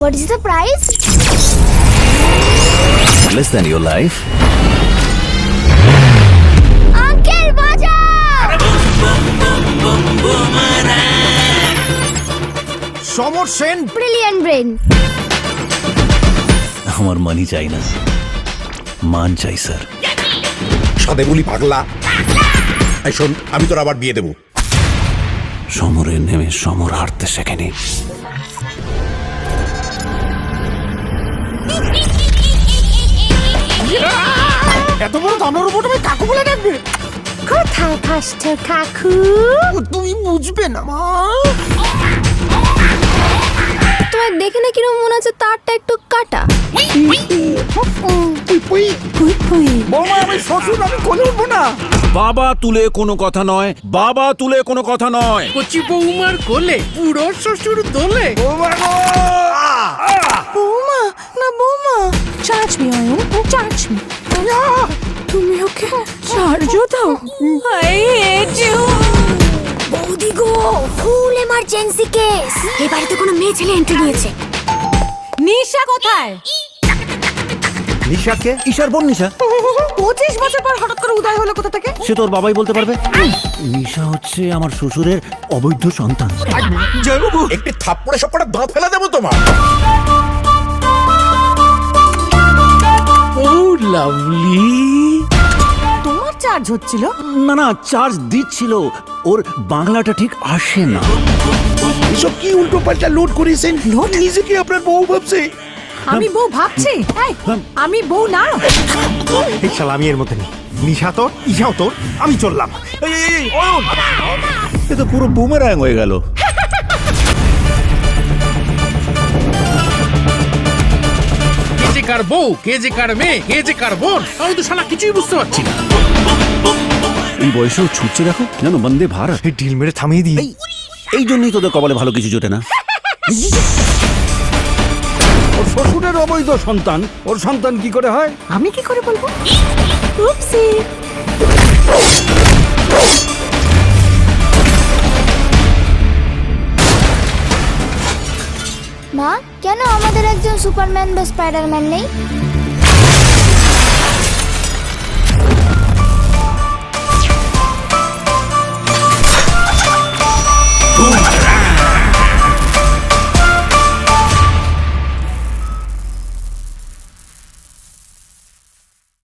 What is the price? Less than your life. Uncle, বাঁচাও! সমর Sen Brilliant brain. আমার মানি চাই না, মান চাই স্যার। সাদে বলি পাগলা। এই শোন, আমি তোর আবার বিয়ে দেবো। সমরে নেমে সমর হারতে শেখেনি। এত বড় দামড়ার উপর তুমি কাকু বলে ডাকবে? কোথায় ফার্স্ট কাকু? তুমি বুঝবে না মা। তোমার দেখে না কিরকম মনে হচ্ছে তারটা একটু কাটা। বৌমা, আমি শ্বশুর, আমি কোলে উঠবো না। বাবা তুলে কোনো কথা নয়, বাবা তুলে কোনো কথা নয়। কচি বৌমার কোলে পুরো শ্বশুর দোলে। বৌমা গো! বৌমা না বৌমা, charge me Ayan, charge me. তুমি ওকে চার্জও দাও। I hate you. বৌদি গো, ফুল এমার্জেন্সি কেস। এই বাড়িতে কোনো মেয়ে ছেলে এন্ট্রি নিয়েছে। নিশা কোথায়? নিশাকে? ঈশার বোন নিশা। 25 বছর পর হঠাৎ করে উদয় হলো কোথা থেকে? সে তোর বাবাই বলতে পারবে। নিশা হচ্ছে আমার শ্বশুরের অবৈধ সন্তান। জয়বাবু, একটি থাপ্পড়ে সবকটা দাঁত ফেলা দেবো তোমার। ও লাভলি। তোমার চার্জ হচ্ছিল? না না, চার্জ দিচ্ছিল, ওর বাংলাটা ঠিক আসে না। এসব কি উল্টো পাল্টা লোড করেছেন? নিজেকে আপনার বউ ভাবছে। আমি বউ ভাবছি? এই, আমি বউ না। এই শালা, আমি এর মধ্যে নেই। নিশা তোর, ঈশাও তোর, আমি চললাম। এই অয়ন, এ তো পুরো বুমেরাং হয়ে গেল। কে যে কার বউ, কে যে কার মেয়ে, কে যে কার বোন, আমি তো শালা কিছুই বুঝতে পারছি না। এই বয়সেও ছুটছে দেখো, জানো বন্দে ভারত। এই ঢিল মেরে থামিয়ে দিই। এই জন্যই তোদের কপালে ভালো কিছু জোটে না। ওর শ্বশুরের অবৈধ সন্তান, ওর সন্তান কি করে হয়? আমি কি করে বলবো? উপসি। মা, কেন আমাদের একজন সুপারম্যান বা স্পাইডারম্যান নেই?